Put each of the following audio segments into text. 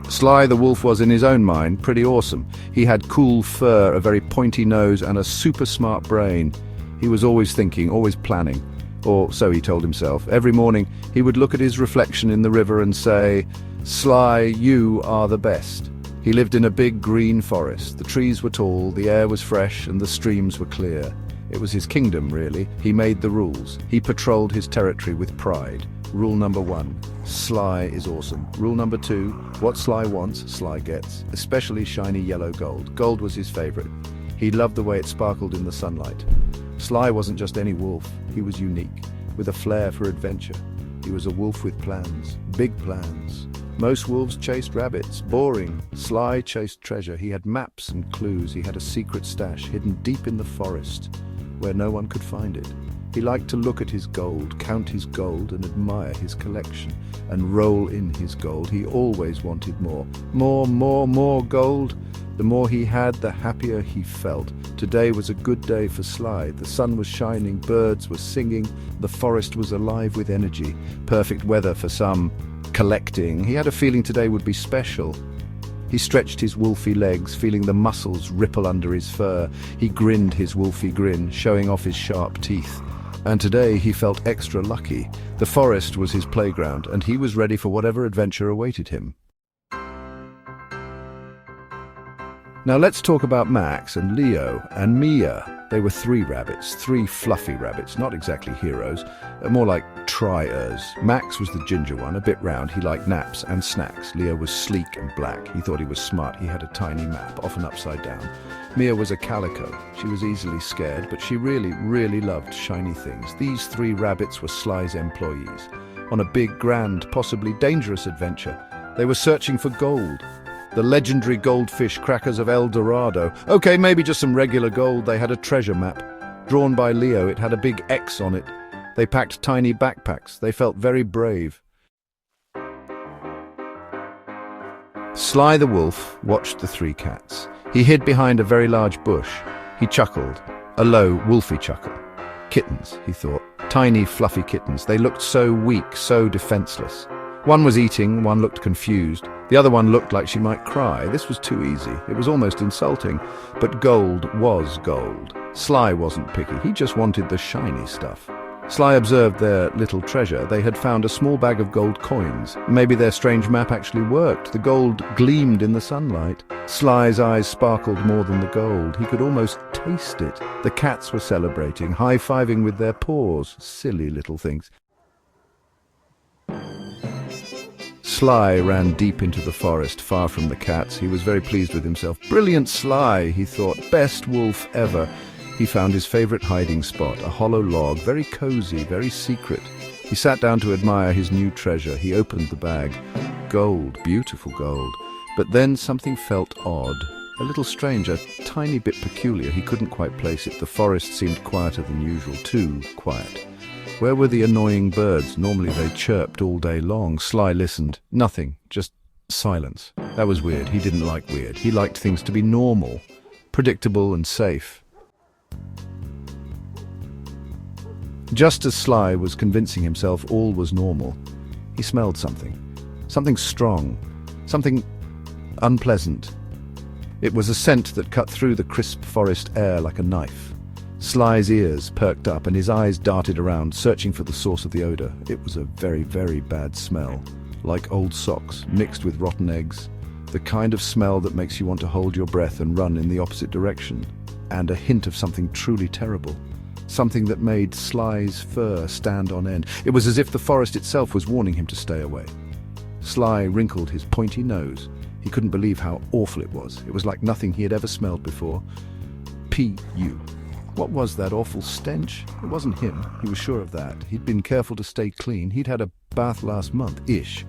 Sly the Wolf was, in his own mind, pretty awesome. He had cool fur, a very pointy nose, and a super smart brain. He was always thinking, always planning. Or so he told himself. Every morning, he would look at his reflection in the river and say, "Sly, you are the best." He lived in a big green forest. The trees were tall, the air was fresh, and the streams were clear. It was his kingdom, really. He made the rules. He patrolled his territory with pride. Rule number 1, Sly is awesome. Rule number 2, what Sly wants, Sly gets, especially shiny yellow gold. Gold was his favorite. He loved the way it sparkled in the sunlight. Sly wasn't just any wolf. He was unique, with a flair for adventure. He was a wolf with plans, big plans. Most wolves chased rabbits, boring. Sly chased treasure. He had maps and clues. He had a secret stash hidden deep in the forest, where no one could find it. He liked to look at his gold, count his gold, and admire his collection, and roll in his gold. He always wanted more. More gold. The more he had, the happier he felt. Today was a good day for Sly. The sun was shining, birds were singing, the forest was alive with energy. Perfect weather for some collecting. He had a feeling today would be special. He stretched his wolfy legs, feeling the muscles ripple under his fur. He grinned his wolfy grin, showing off his sharp teeth. And today he felt extra lucky. The forest was his playground, and he was ready for whatever adventure awaited him. Now let's talk about Max and Leo and Mia. They were 3 rabbits, 3 fluffy rabbits, not exactly heroes, more like triers. Max was the ginger one, a bit round. He liked naps and snacks. Leo was sleek and black. He thought he was smart. He had a tiny map, often upside down. Mia was a calico. She was easily scared, but she really loved shiny things. These 3 rabbits were Sly's employees. On a big, grand, possibly dangerous adventure, they were searching for gold. The legendary goldfish crackers of El Dorado. Okay, maybe just some regular gold. They had a treasure map. Drawn by Leo, it had a big X on it. They packed tiny backpacks. They felt very brave. Sly the Wolf watched the 3 cats. He hid behind a very large bush. He chuckled, a low, wolfy chuckle. Kittens, he thought. Tiny, fluffy kittens. They looked so weak, so defenseless. One was eating, one looked confused. The other one looked like she might cry. This was too easy. It was almost insulting. But gold was gold. Sly wasn't picky. He just wanted the shiny stuff. Sly observed their little treasure. They had found a small bag of gold coins. Maybe their strange map actually worked. The gold gleamed in the sunlight. Sly's eyes sparkled more than the gold. He could almost taste it. The cats were celebrating, high-fiving with their paws. Silly little things. Sly ran deep into the forest, far from the cats. He was very pleased with himself. Brilliant Sly, he thought. Best wolf ever. He found his favorite hiding spot, a hollow log, very cozy, very secret. He sat down to admire his new treasure. He opened the bag. Gold, beautiful gold. But then something felt odd, a little strange, a tiny bit peculiar. He couldn't quite place it. The forest seemed quieter than usual, too quiet. Where were the annoying birds? Normally they chirped all day long. Sly listened. Nothing, just silence. That was weird. He didn't like weird. He liked things to be normal, predictable and safe. Just as Sly was convincing himself all was normal, he smelled something. Something strong. Something unpleasant. It was a scent that cut through the crisp forest air like a knife. Sly's ears perked up and his eyes darted around, searching for the source of the odor. It was a very, very bad smell, like old socks mixed with rotten eggs. The kind of smell that makes you want to hold your breath and run in the opposite direction. And a hint of something truly terrible. Something that made Sly's fur stand on end. It was as if the forest itself was warning him to stay away. Sly wrinkled his pointy nose. He couldn't believe how awful it was. It was like nothing he had ever smelled before. P.U. What was that awful stench? It wasn't him. He was sure of that. He'd been careful to stay clean. He'd had a bath last month-ish.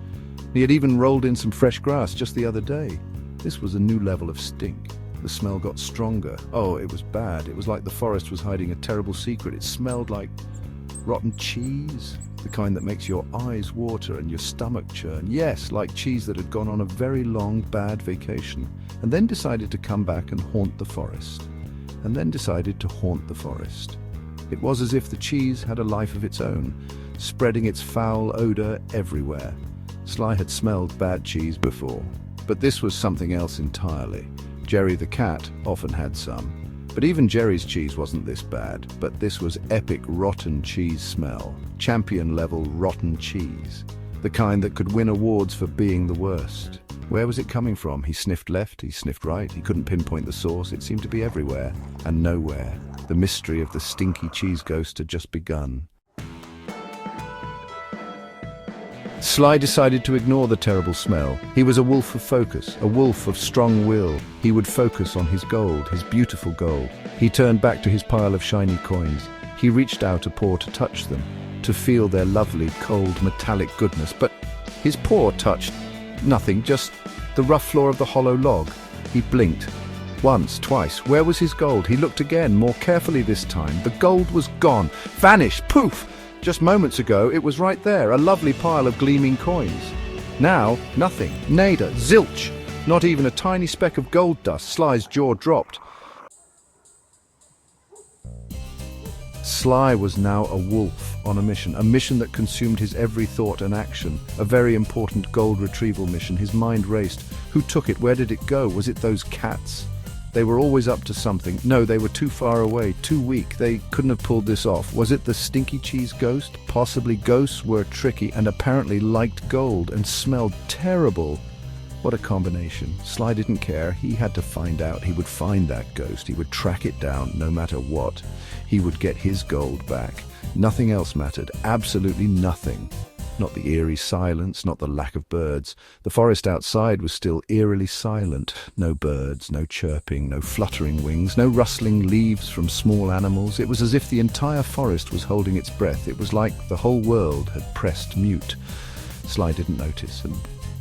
He had even rolled in some fresh grass just the other day. This was a new level of stink. The smell got stronger. Oh, it was bad. It was like the forest was hiding a terrible secret. It smelled like rotten cheese, the kind that makes your eyes water and your stomach churn. Yes, like cheese that had gone on a very long, bad vacation, and then decided to come back and haunt the forest. And then decided to haunt the forest. It was as if the cheese had a life of its own, spreading its foul odor everywhere. Sly had smelled bad cheese before. But this was something else entirely. Jerry the cat often had some. But even Jerry's cheese wasn't this bad. But this was epic rotten cheese smell. Champion-level rotten cheese. The kind that could win awards for being the worst. Where was it coming from? He sniffed left, he sniffed right. He couldn't pinpoint the source. It seemed to be everywhere and nowhere. The mystery of the stinky cheese ghost had just begun. Sly decided to ignore the terrible smell. He was a wolf of focus, a wolf of strong will. He would focus on his gold, his beautiful gold. He turned back to his pile of shiny coins. He reached out a paw to touch them, to feel their lovely, cold, metallic goodness. But his paw touched nothing, just the rough floor of the hollow log. He blinked. Once, twice. Where was his gold? He looked again, more carefully this time. The gold was gone. Vanished. Poof! Just moments ago, it was right there, a lovely pile of gleaming coins. Now, nothing. Nada. Zilch. Not even a tiny speck of gold dust. Sly's jaw dropped. Sly was now a wolf on a mission that consumed his every thought and action, a very important gold retrieval mission. His mind raced. Who took it? Where did it go? Was it those cats? They were always up to something. No, they were too far away, too weak. They couldn't have pulled this off. Was it the stinky cheese ghost? Possibly. Ghosts were tricky and apparently liked gold and smelled terrible. What a combination. Sly didn't care. He had to find out. He would find that ghost. He would track it down no matter what. He would get his gold back. Nothing else mattered. Absolutely nothing. Not the eerie silence, not the lack of birds. The forest outside was still eerily silent. No birds, no chirping, no fluttering wings, no rustling leaves from small animals. It was as if the entire forest was holding its breath. It was like the whole world had pressed mute. Sly didn't notice,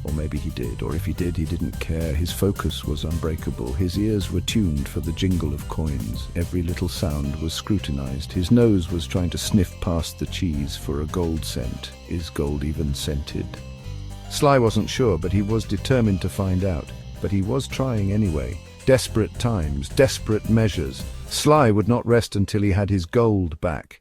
or maybe he did, or if he did, he didn't care. His focus was unbreakable. His ears were tuned for the jingle of coins. Every little sound was scrutinized. His nose was trying to sniff past the cheese for a gold scent. Is gold even scented? Sly wasn't sure, but he was determined to find out. But he was trying anyway. Desperate times, desperate measures. Sly would not rest until he had his gold back.